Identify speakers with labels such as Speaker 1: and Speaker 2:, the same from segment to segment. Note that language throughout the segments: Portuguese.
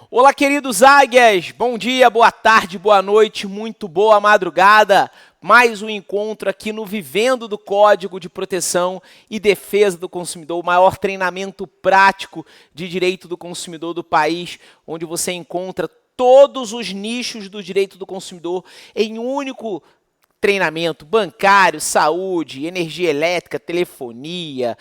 Speaker 1: Olá, queridos águias! Bom dia, boa tarde, boa noite, muito boa madrugada. Mais um encontro aqui no Vivendo do Código de Proteção e Defesa do Consumidor, o maior treinamento prático de direito do consumidor do país, onde você encontra todos os nichos do direito do consumidor em um único treinamento: bancário, saúde, energia elétrica, telefonia,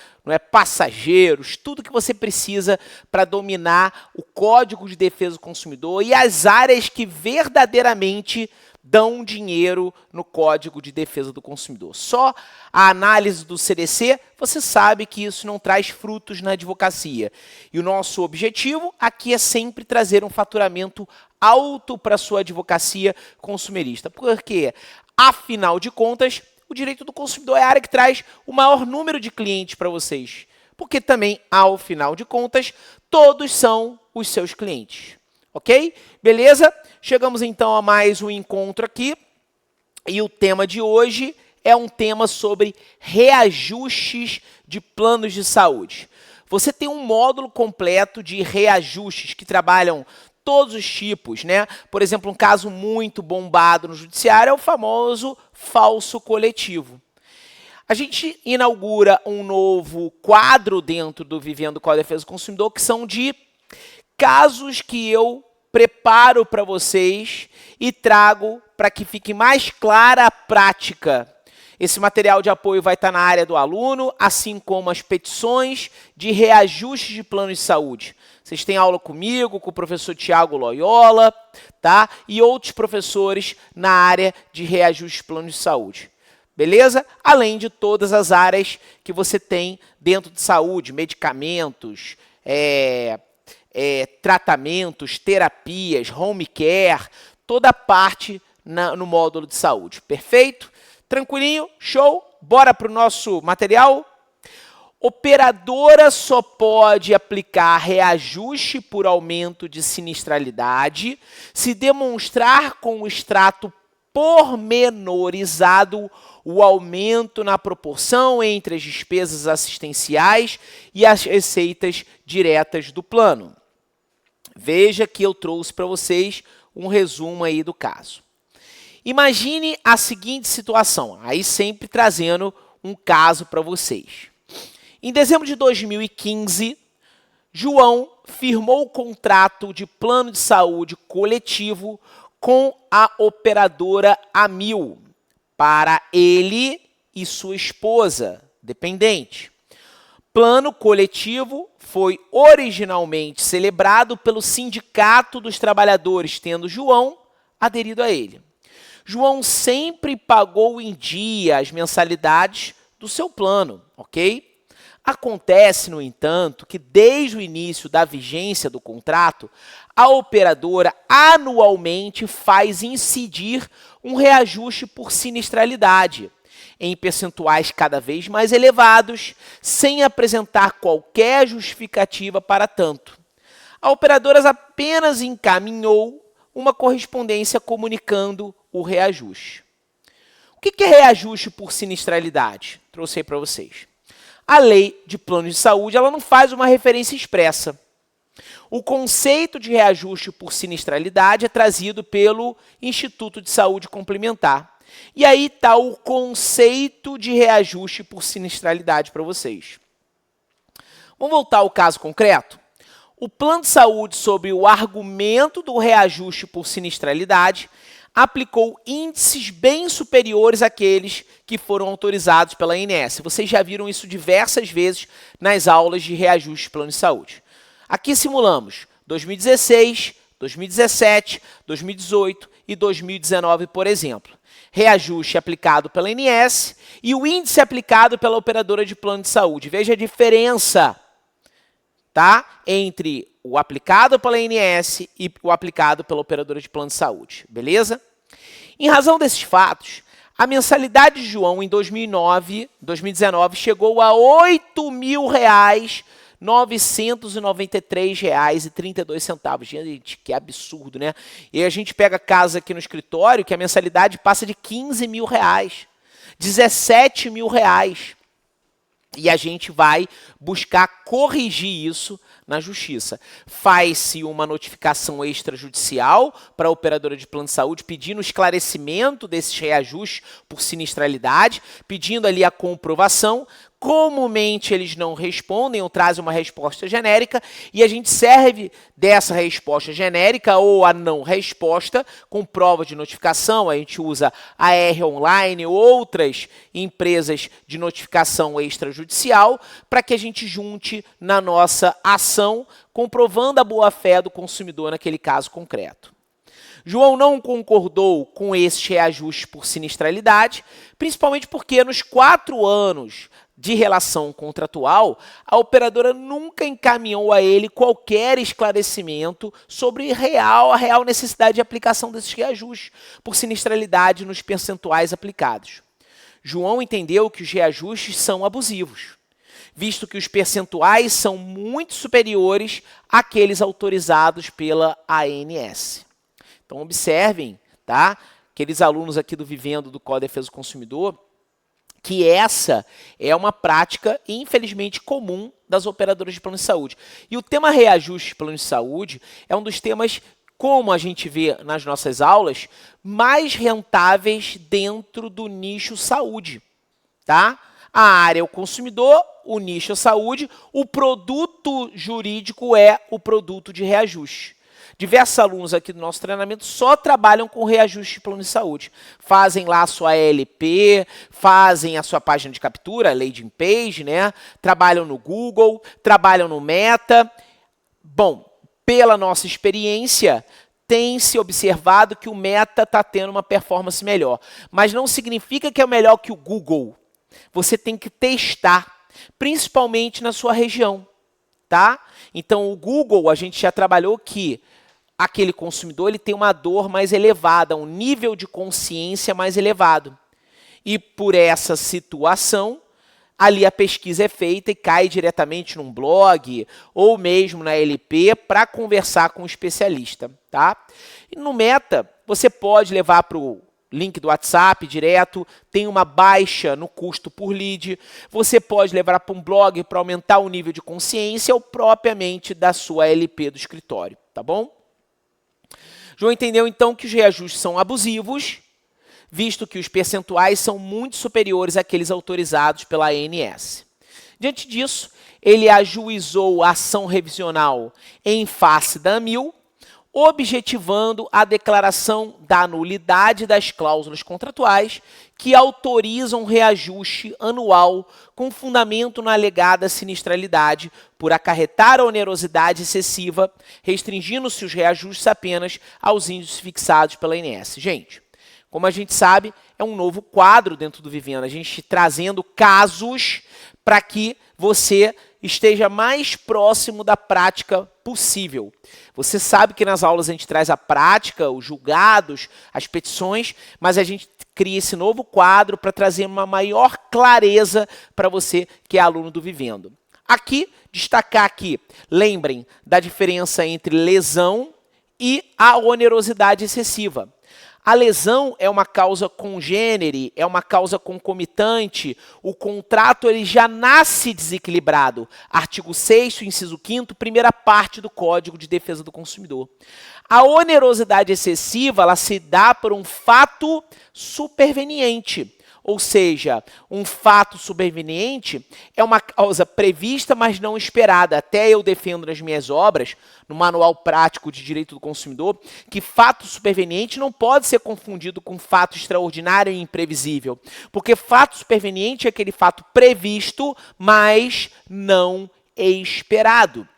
Speaker 1: passageiros, tudo que você precisa para dominar o Código de Defesa do Consumidor e as áreas que verdadeiramente dão dinheiro no Código de Defesa do Consumidor. Só a análise do CDC, você sabe que isso não traz frutos na advocacia. E o nosso objetivo aqui é sempre trazer um faturamento alto para a sua advocacia consumerista. Por quê? Afinal de contas, o direito do consumidor é a área que traz o maior número de clientes para vocês. Porque também, ao final de contas, todos são os seus clientes. Ok? Beleza? Chegamos então a mais um encontro aqui. E o tema de hoje é um tema sobre reajustes de planos de saúde. Você tem um módulo completo de reajustes que trabalham todos os tipos, né? Por exemplo, um caso muito bombado no judiciário é o famoso falso coletivo. A gente inaugura um novo quadro dentro do Vivendo com a Defesa do Consumidor, que são de casos que eu preparo para vocês e trago para que fique mais clara a prática. Esse material de apoio vai estar na área do aluno, assim como as petições de reajuste de plano de saúde. Vocês têm aula comigo, com o professor Tiago Loyola, tá? E outros professores na área de reajuste de plano de saúde. Beleza? Além de todas as áreas que você tem dentro de saúde, medicamentos, tratamentos, terapias, home care, toda a parte no módulo de saúde. Perfeito? Tranquilinho? Show? Bora para o nosso material? Operadora só pode aplicar reajuste por aumento de sinistralidade se demonstrar com o extrato pormenorizado o aumento na proporção entre as despesas assistenciais e as receitas diretas do plano. Veja que eu trouxe para vocês um resumo aí do caso. Imagine a seguinte situação, aí sempre trazendo um caso para vocês. Em dezembro de 2015, João firmou o contrato de plano de saúde coletivo com a operadora Amil para ele e sua esposa, dependente. Plano coletivo foi originalmente celebrado pelo Sindicato dos Trabalhadores, tendo João aderido a ele. João sempre pagou em dia as mensalidades do seu plano, ok? Acontece, no entanto, que desde o início da vigência do contrato, a operadora anualmente faz incidir um reajuste por sinistralidade, em percentuais cada vez mais elevados, sem apresentar qualquer justificativa para tanto. A operadora apenas encaminhou uma correspondência comunicando o reajuste. O que é reajuste por sinistralidade? Trouxe aí para vocês. A lei de plano de saúde ela não faz uma referência expressa. O conceito de reajuste por sinistralidade é trazido pelo Instituto de Saúde Complementar. E aí está o conceito de reajuste por sinistralidade para vocês. Vamos voltar ao caso concreto? O plano de saúde, sob o argumento do reajuste por sinistralidade, aplicou índices bem superiores àqueles que foram autorizados pela ANS. Vocês já viram isso diversas vezes nas aulas de reajuste de plano de saúde. Aqui simulamos 2016, 2017, 2018 e 2019, por exemplo. Reajuste aplicado pela ANS e o índice aplicado pela operadora de plano de saúde. Veja a diferença, tá? Entre o aplicado pela ANS e o aplicado pela operadora de plano de saúde, beleza? Em razão desses fatos, a mensalidade de João em 2019 chegou a R$ 8.993,32. Gente, que absurdo, né? E a gente pega casa aqui no escritório que a mensalidade passa de R$ 15 mil, R$ 17 mil. E a gente vai buscar corrigir isso na justiça. Faz-se uma notificação extrajudicial para a operadora de plano de saúde pedindo esclarecimento desses reajustes por sinistralidade, pedindo ali a comprovação. Comumente eles não respondem ou trazem uma resposta genérica e a gente serve dessa resposta genérica ou a não resposta com prova de notificação. A gente usa a R Online ou outras empresas de notificação extrajudicial para que a gente junte na nossa ação, comprovando a boa-fé do consumidor naquele caso concreto. João não concordou com esses reajustes por sinistralidade, principalmente porque nos 4 anos de relação contratual, a operadora nunca encaminhou a ele qualquer esclarecimento sobre a real necessidade de aplicação desses reajustes por sinistralidade nos percentuais aplicados. João entendeu que os reajustes são abusivos, visto que os percentuais são muito superiores àqueles autorizados pela ANS. Então, observem, tá? Aqueles alunos aqui do Vivendo do Código de Defesa do Consumidor, que essa é uma prática, infelizmente, comum das operadoras de plano de saúde. E o tema reajuste de plano de saúde é um dos temas, como a gente vê nas nossas aulas, mais rentáveis dentro do nicho saúde. Tá? A área é o consumidor, o nicho é a saúde, o produto jurídico é o produto de reajuste. Diversos alunos aqui do nosso treinamento só trabalham com reajuste de plano de saúde. Fazem lá a sua LP, fazem a sua página de captura, landing page, né? Trabalham no Google, trabalham no Meta. Bom, pela nossa experiência, tem se observado que o Meta está tendo uma performance melhor. Mas não significa que é melhor que o Google. Você tem que testar, principalmente na sua região. Tá? Então, o Google, a gente já trabalhou que aquele consumidor ele tem uma dor mais elevada, um nível de consciência mais elevado. E por essa situação, ali a pesquisa é feita e cai diretamente num blog ou mesmo na LP para conversar com o especialista. Tá? E no Meta, você pode levar para o link do WhatsApp direto, tem uma baixa no custo por lead, você pode levar para um blog para aumentar o nível de consciência ou propriamente da sua LP do escritório, tá bom? João entendeu então que os reajustes são abusivos, visto que os percentuais são muito superiores àqueles autorizados pela ANS. Diante disso, ele ajuizou a ação revisional em face da AMIL, objetivando a declaração da nulidade das cláusulas contratuais que autorizam reajuste anual com fundamento na alegada sinistralidade por acarretar a onerosidade excessiva, restringindo-se os reajustes apenas aos índices fixados pela ANS. Gente, como a gente sabe, é um novo quadro dentro do Vivendo, a gente trazendo casos para que você esteja mais próximo da prática possível. Você sabe que nas aulas a gente traz a prática, os julgados, as petições, mas a gente cria esse novo quadro para trazer uma maior clareza para você que é aluno do Vivendo. Aqui, destacar aqui, lembrem da diferença entre lesão e a onerosidade excessiva. A lesão é uma causa congênere, é uma causa concomitante, o contrato ele já nasce desequilibrado. Artigo 6º, inciso 5º, primeira parte do Código de Defesa do Consumidor. A onerosidade excessiva ela se dá por um fato superveniente. Ou seja, um fato superveniente é uma causa prevista, mas não esperada. Até eu defendo nas minhas obras, no Manual Prático de Direito do Consumidor, que fato superveniente não pode ser confundido com fato extraordinário e imprevisível. Porque fato superveniente é aquele fato previsto, mas não esperado.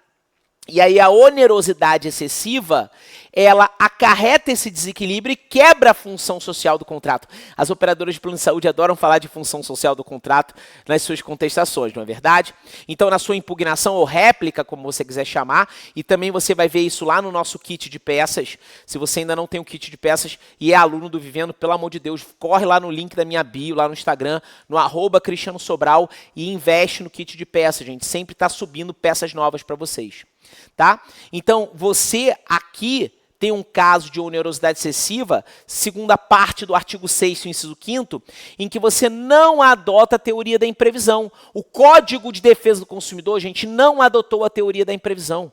Speaker 1: E aí a onerosidade excessiva, ela acarreta esse desequilíbrio e quebra a função social do contrato. As operadoras de plano de saúde adoram falar de função social do contrato nas suas contestações, não é verdade? Então, na sua impugnação ou réplica, como você quiser chamar, e também você vai ver isso lá no nosso kit de peças. Se você ainda não tem o kit de peças e é aluno do Vivendo, pelo amor de Deus, corre lá no link da minha bio, lá no Instagram, no @cristianosobral e investe no kit de peças, gente. Sempre está subindo peças novas para vocês. Tá? Então, você aqui tem um caso de onerosidade excessiva, segunda parte do artigo 6º, inciso 5º, em que você não adota a teoria da imprevisão. O Código de Defesa do Consumidor, gente, não adotou a teoria da imprevisão.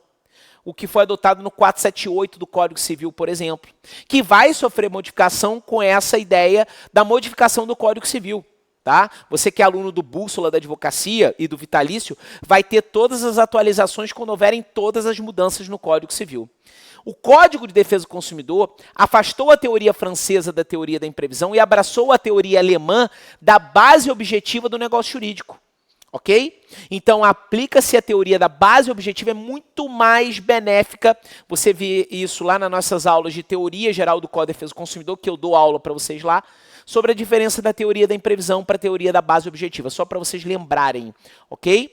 Speaker 1: O que foi adotado no 478 do Código Civil, por exemplo, que vai sofrer modificação com essa ideia da modificação do Código Civil. Tá? Você que é aluno do Bússola da Advocacia e do Vitalício, vai ter todas as atualizações quando houverem todas as mudanças no Código Civil. O Código de Defesa do Consumidor afastou a teoria francesa da teoria da imprevisão e abraçou a teoria alemã da base objetiva do negócio jurídico. Ok? Então, aplica-se a teoria da base objetiva, é muito mais benéfica. Você vê isso lá nas nossas aulas de teoria geral do Código de Defesa do Consumidor, que eu dou aula para vocês lá, sobre a diferença da teoria da imprevisão para a teoria da base objetiva, só para vocês lembrarem, ok?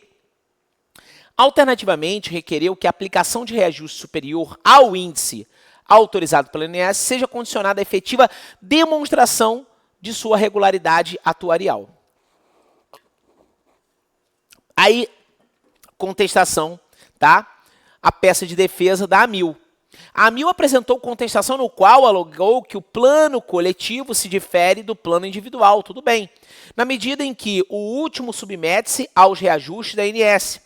Speaker 1: Alternativamente, requereu que a aplicação de reajuste superior ao índice autorizado pela ANS seja condicionada à efetiva demonstração de sua regularidade atuarial. Aí, contestação, tá? A peça de defesa da AMIL. A AMIL apresentou contestação no qual alegou que o plano coletivo se difere do plano individual, tudo bem, na medida em que o último submete-se aos reajustes da ANS,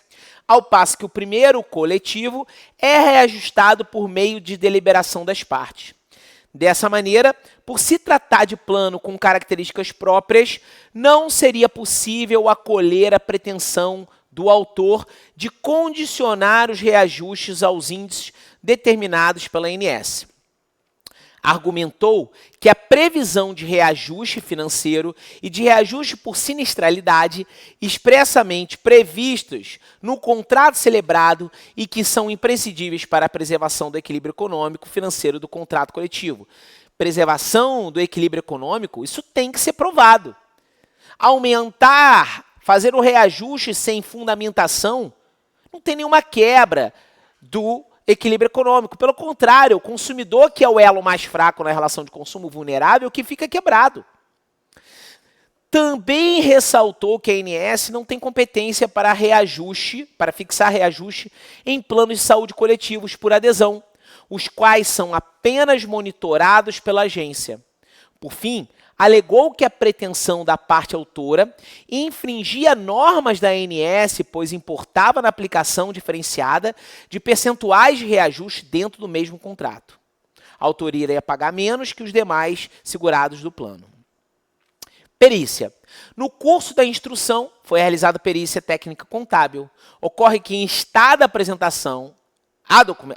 Speaker 1: ao passo que o primeiro coletivo é reajustado por meio de deliberação das partes. Dessa maneira, por se tratar de plano com características próprias, não seria possível acolher a pretensão do autor de condicionar os reajustes aos índices determinados pela ANS. Argumentou que a previsão de reajuste financeiro e de reajuste por sinistralidade expressamente previstos no contrato celebrado e que são imprescindíveis para a preservação do equilíbrio econômico financeiro do contrato coletivo. Preservação do equilíbrio econômico, isso tem que ser provado. Aumentar, fazer o reajuste sem fundamentação, não tem nenhuma quebra do equilíbrio econômico. Pelo contrário, o consumidor, que é o elo mais fraco na relação de consumo vulnerável, que fica quebrado. Também ressaltou que a ANS não tem competência para reajuste, para fixar reajuste em planos de saúde coletivos por adesão, os quais são apenas monitorados pela agência. Por fim, alegou que a pretensão da parte autora infringia normas da ANS, pois importava na aplicação diferenciada de percentuais de reajuste dentro do mesmo contrato. A autoria iria pagar menos que os demais segurados do plano. Perícia. No curso da instrução, foi realizada perícia técnica contábil. Ocorre que, em estado de apresentação,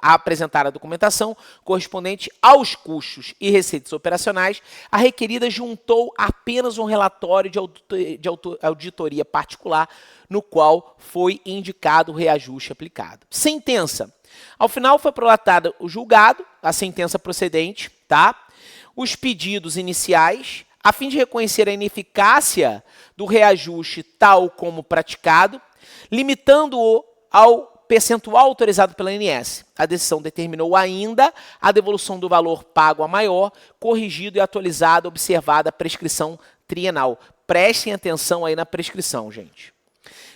Speaker 1: a apresentar a documentação correspondente aos custos e receitas operacionais, a requerida juntou apenas um relatório de auditoria particular, no qual foi indicado o reajuste aplicado. Sentença. Ao final foi prolatado o julgado, a sentença procedente, tá? Os pedidos iniciais, a fim de reconhecer a ineficácia do reajuste tal como praticado, limitando-o ao percentual autorizado pela ANS. A decisão determinou ainda a devolução do valor pago a maior, corrigido e atualizado, observada a prescrição trienal. Prestem atenção aí na prescrição, gente.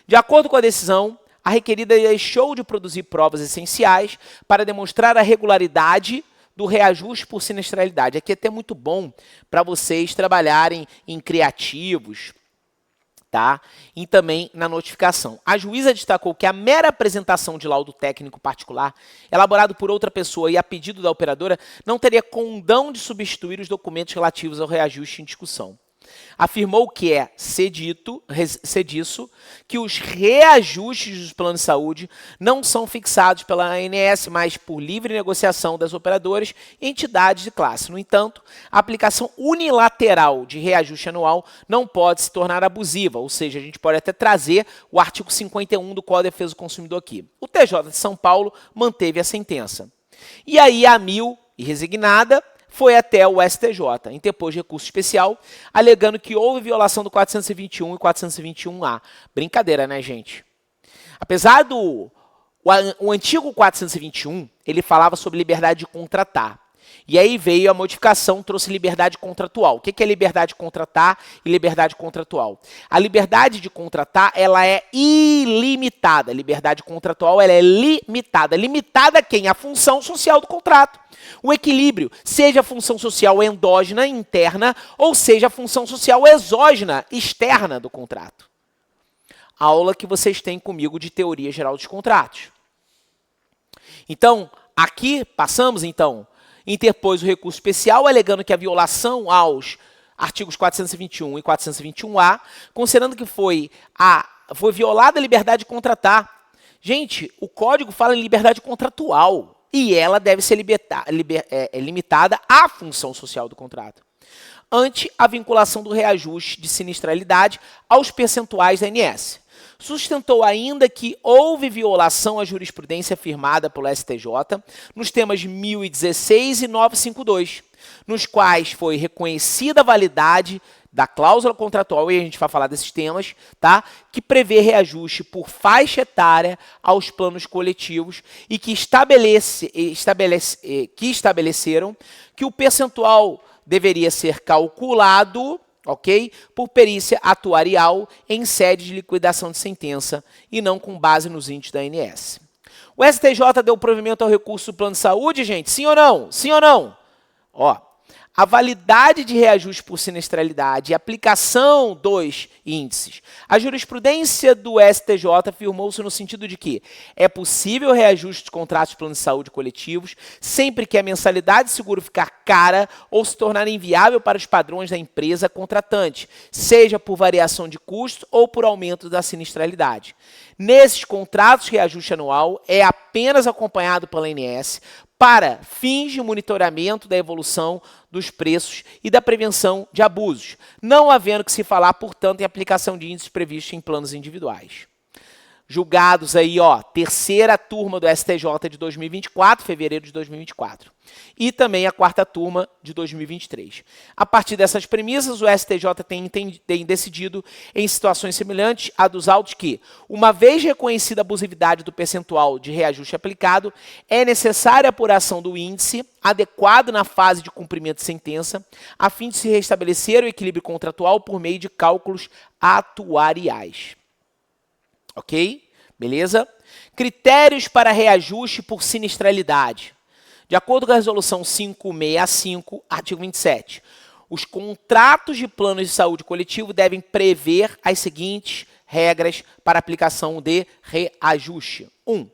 Speaker 1: De acordo com a decisão, a requerida deixou de produzir provas essenciais para demonstrar a regularidade do reajuste por sinistralidade. Aqui é até muito bom para vocês trabalharem em criativos, tá? E também na notificação. A juíza destacou que a mera apresentação de laudo técnico particular, elaborado por outra pessoa e a pedido da operadora, não teria condão de substituir os documentos relativos ao reajuste em discussão. Afirmou que é cediço que os reajustes dos planos de saúde não são fixados pela ANS, mas por livre negociação das operadoras e entidades de classe. No entanto, a aplicação unilateral de reajuste anual não pode se tornar abusiva, ou seja, a gente pode até trazer o artigo 51 do Código de Defesa do Consumidor aqui. O TJ de São Paulo manteve a sentença. E aí a AMIL, resignada, foi até o STJ, interpôs recurso especial, alegando que houve violação do 421 e 421-A. Brincadeira, né, gente? Apesar do... O antigo 421, ele falava sobre liberdade de contratar. E aí veio a modificação, trouxe liberdade contratual. O que é liberdade de contratar e liberdade contratual? A liberdade de contratar, ela é ilimitada. A liberdade contratual, ela é limitada. Limitada a quem? A função social do contrato. O equilíbrio, seja a função social endógena, interna, ou seja a função social exógena, externa do contrato. Aula que vocês têm comigo de teoria geral dos contratos. Então, aqui passamos, então, interpôs o recurso especial, alegando que a violação aos artigos 421 e 421-A, considerando que foi violada a liberdade de contratar. Gente, o código fala em liberdade contratual e ela deve ser limitada à função social do contrato, ante a vinculação do reajuste de sinistralidade aos percentuais da ANS. Sustentou ainda que houve violação à jurisprudência firmada pelo STJ nos temas 1016 e 952, nos quais foi reconhecida a validade da cláusula contratual, e a gente vai falar desses temas, tá? Que prevê reajuste por faixa etária aos planos coletivos e que estabeleceram que o percentual deveria ser calculado, ok? Por perícia atuarial em sede de liquidação de sentença e não com base nos índices da ANS. O STJ deu provimento ao recurso do plano de saúde, gente? Sim ou não? Sim ou não? Ó, a validade de reajuste por sinistralidade e aplicação dos índices. A jurisprudência do STJ afirmou-se no sentido de que é possível reajuste de contratos de plano de saúde coletivos sempre que a mensalidade de seguro ficar cara ou se tornar inviável para os padrões da empresa contratante, seja por variação de custo ou por aumento da sinistralidade. Nesses contratos, reajuste anual é apenas acompanhado pela ANS para fins de monitoramento da evolução dos preços e da prevenção de abusos, não havendo que se falar, portanto, em aplicação de índices previstos em planos individuais. Julgados aí, ó, terceira turma do STJ de 2024, fevereiro de 2024. E também a quarta turma de 2023. A partir dessas premissas, o STJ tem decidido em situações semelhantes a dos autos que, uma vez reconhecida a abusividade do percentual de reajuste aplicado, é necessária a apuração do índice adequado na fase de cumprimento de sentença, a fim de se restabelecer o equilíbrio contratual por meio de cálculos atuariais. Ok? Beleza? Critérios para reajuste por sinistralidade. De acordo com a resolução 565, artigo 27, os contratos de planos de saúde coletivo devem prever as seguintes regras para aplicação de reajuste. 1.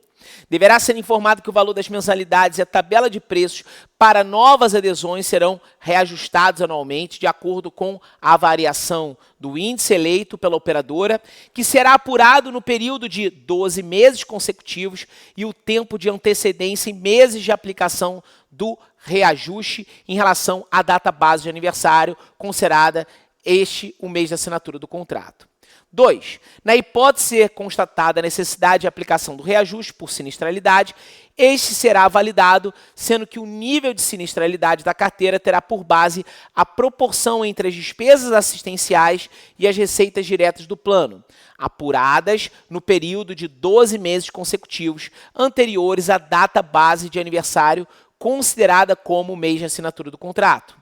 Speaker 1: Deverá ser informado que o valor das mensalidades e a tabela de preços para novas adesões serão reajustados anualmente de acordo com a variação do índice eleito pela operadora, que será apurado no período de 12 meses consecutivos e o tempo de antecedência em meses de aplicação do reajuste em relação à data base de aniversário, considerada o mês de assinatura do contrato. 2. Na hipótese de ser constatada a necessidade de aplicação do reajuste por sinistralidade, este será validado, sendo que o nível de sinistralidade da carteira terá por base a proporção entre as despesas assistenciais e as receitas diretas do plano, apuradas no período de 12 meses consecutivos anteriores à data base de aniversário, considerada como o mês de assinatura do contrato.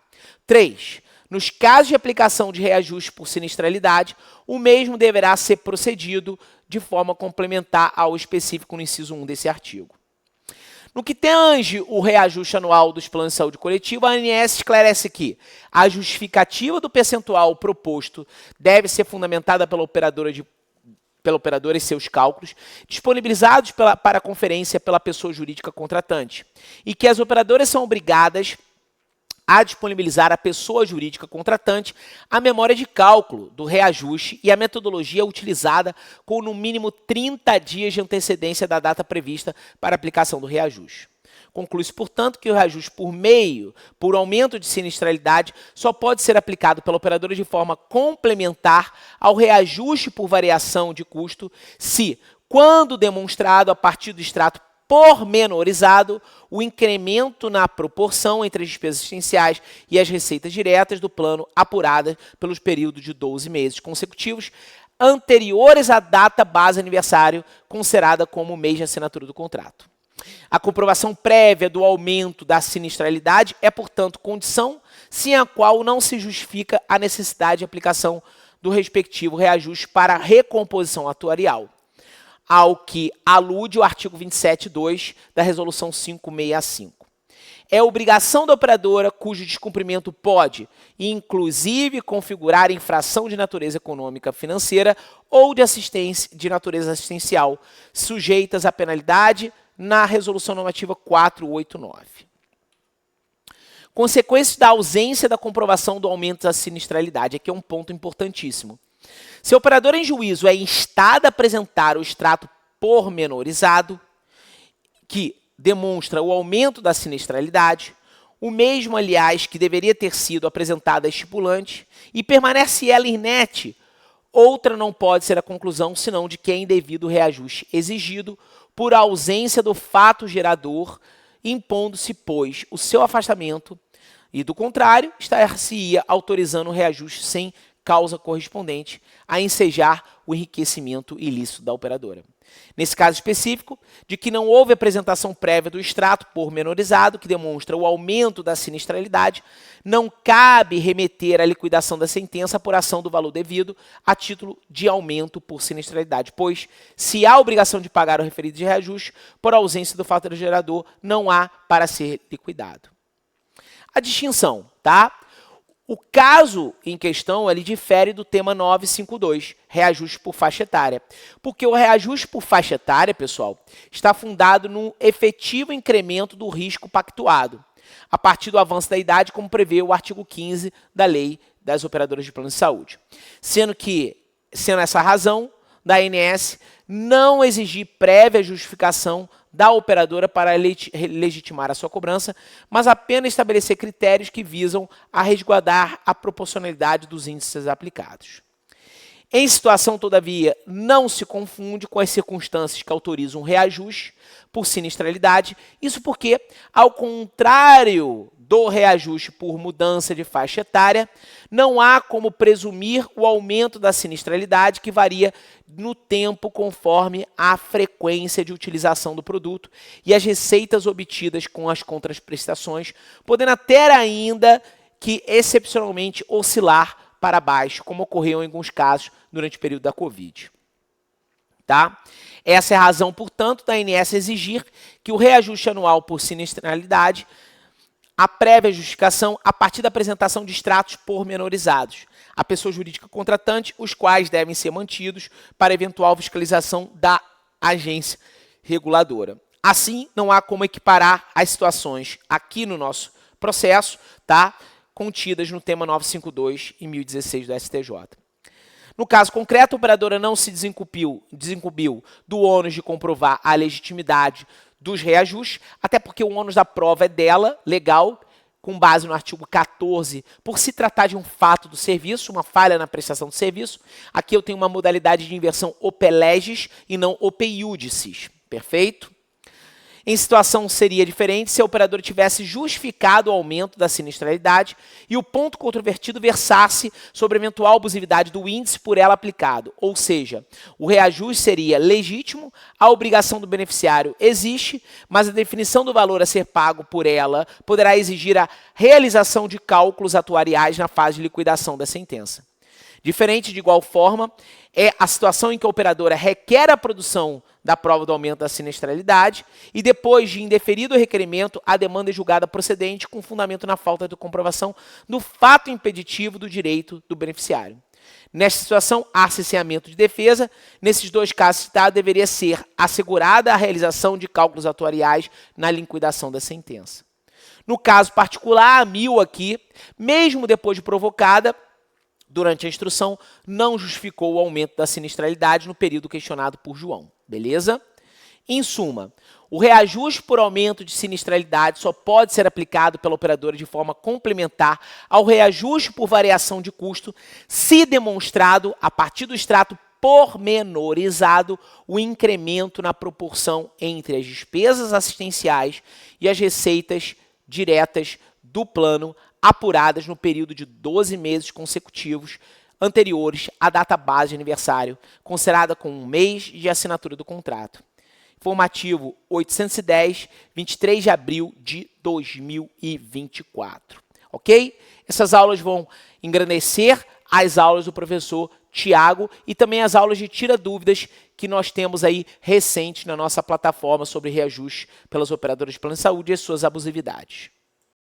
Speaker 1: 3. Nos casos de aplicação de reajuste por sinistralidade, o mesmo deverá ser procedido de forma complementar ao específico no inciso 1 desse artigo. No que tange o reajuste anual dos planos de saúde coletivo, a ANS esclarece que a justificativa do percentual proposto deve ser fundamentada pela operadora e seus cálculos, disponibilizados para conferência pela pessoa jurídica contratante, e que as operadoras são obrigadas a disponibilizar à pessoa jurídica contratante a memória de cálculo do reajuste e a metodologia utilizada com no mínimo 30 dias de antecedência da data prevista para aplicação do reajuste. Conclui-se, portanto, que o reajuste por aumento de sinistralidade só pode ser aplicado pela operadora de forma complementar ao reajuste por variação de custo se, quando demonstrado a partir do extrato pormenorizado, o incremento na proporção entre as despesas assistenciais e as receitas diretas do plano apuradas pelos períodos de 12 meses consecutivos anteriores à data base aniversário, considerada como o mês de assinatura do contrato. A comprovação prévia do aumento da sinistralidade é, portanto, condição sem a qual não se justifica a necessidade de aplicação do respectivo reajuste para recomposição atuarial, ao que alude o artigo 27.2 da Resolução 565. É obrigação da operadora cujo descumprimento pode, inclusive, configurar infração de natureza econômica financeira ou de natureza assistencial, sujeitas à penalidade na Resolução Normativa 489. Consequências da ausência da comprovação do aumento da sinistralidade. Aqui é um ponto importantíssimo. Se a operadora em juízo é instada a apresentar o extrato pormenorizado, que demonstra o aumento da sinistralidade, o mesmo, aliás, que deveria ter sido apresentado a estipulante, e permanece ela inerte, outra não pode ser a conclusão, senão de que é indevido o reajuste exigido por ausência do fato gerador, impondo-se, pois, o seu afastamento, e, do contrário, estar-se-ia autorizando o reajuste sem causa correspondente a ensejar o enriquecimento ilícito da operadora. Nesse caso específico, de que não houve apresentação prévia do extrato pormenorizado que demonstra o aumento da sinistralidade, não cabe remeter à liquidação da sentença por ação do valor devido a título de aumento por sinistralidade, pois, se há obrigação de pagar o referido de reajuste, por ausência do fator gerador, não há para ser liquidado. A distinção, tá? O caso em questão, ele difere do tema 952, reajuste por faixa etária. Porque o reajuste por faixa etária, pessoal, está fundado no efetivo incremento do risco pactuado, a partir do avanço da idade, como prevê o artigo 15 da Lei das Operadoras de Plano de Saúde. Sendo essa a razão da ANS não exigir prévia justificação da operadora para legitimar a sua cobrança, mas apenas estabelecer critérios que visam a resguardar a proporcionalidade dos índices aplicados. Em situação, todavia, não se confunde com as circunstâncias que autorizam um reajuste por sinistralidade, isso porque, ao contrário do reajuste por mudança de faixa etária, não há como presumir o aumento da sinistralidade que varia no tempo conforme a frequência de utilização do produto e as receitas obtidas com as contraprestações, podendo até ainda que excepcionalmente oscilar para baixo, como ocorreu em alguns casos durante o período da Covid. Tá? Essa é a razão, portanto, da ANS exigir que o reajuste anual por sinistralidade a prévia justificação a partir da apresentação de extratos pormenorizados à pessoa jurídica contratante, os quais devem ser mantidos para eventual fiscalização da agência reguladora. Assim, não há como equiparar as situações aqui no nosso processo, tá, contidas no tema 952 e 1016 do STJ. No caso concreto, a operadora não se desincumbiu do ônus de comprovar a legitimidade dos reajustes, até porque o ônus da prova é dela, legal, com base no artigo 14, por se tratar de um fato do serviço, uma falha na prestação do serviço. Aqui eu tenho uma modalidade de inversão ope legis e não ope iudicis, perfeito? Em situação seria diferente se a operadora tivesse justificado o aumento da sinistralidade e o ponto controvertido versasse sobre a eventual abusividade do índice por ela aplicado. Ou seja, o reajuste seria legítimo, a obrigação do beneficiário existe, mas a definição do valor a ser pago por ela poderá exigir a realização de cálculos atuariais na fase de liquidação da sentença. Diferente, de igual forma, é a situação em que a operadora requer a produção da prova do aumento da sinistralidade e depois de indeferido o requerimento, a demanda é julgada procedente com fundamento na falta de comprovação do fato impeditivo do direito do beneficiário. Nesta situação, há cesseamento de defesa. Nesses dois casos citados, deveria ser assegurada a realização de cálculos atuariais na liquidação da sentença. No caso particular, a 1000 aqui, mesmo depois de provocada, durante a instrução, não justificou o aumento da sinistralidade no período questionado por João. Beleza? Em suma, o reajuste por aumento de sinistralidade só pode ser aplicado pela operadora de forma complementar ao reajuste por variação de custo, se demonstrado, a partir do extrato pormenorizado, o incremento na proporção entre as despesas assistenciais e as receitas diretas do plano apuradas no período de 12 meses consecutivos anteriores à data base de aniversário, considerada como um mês de assinatura do contrato. Formativo 810, 23 de abril de 2024. Ok? Essas aulas vão engrandecer as aulas do professor Tiago e também as aulas de tira dúvidas que nós temos aí recentes na nossa plataforma sobre reajuste pelas operadoras de plano de saúde e as suas abusividades.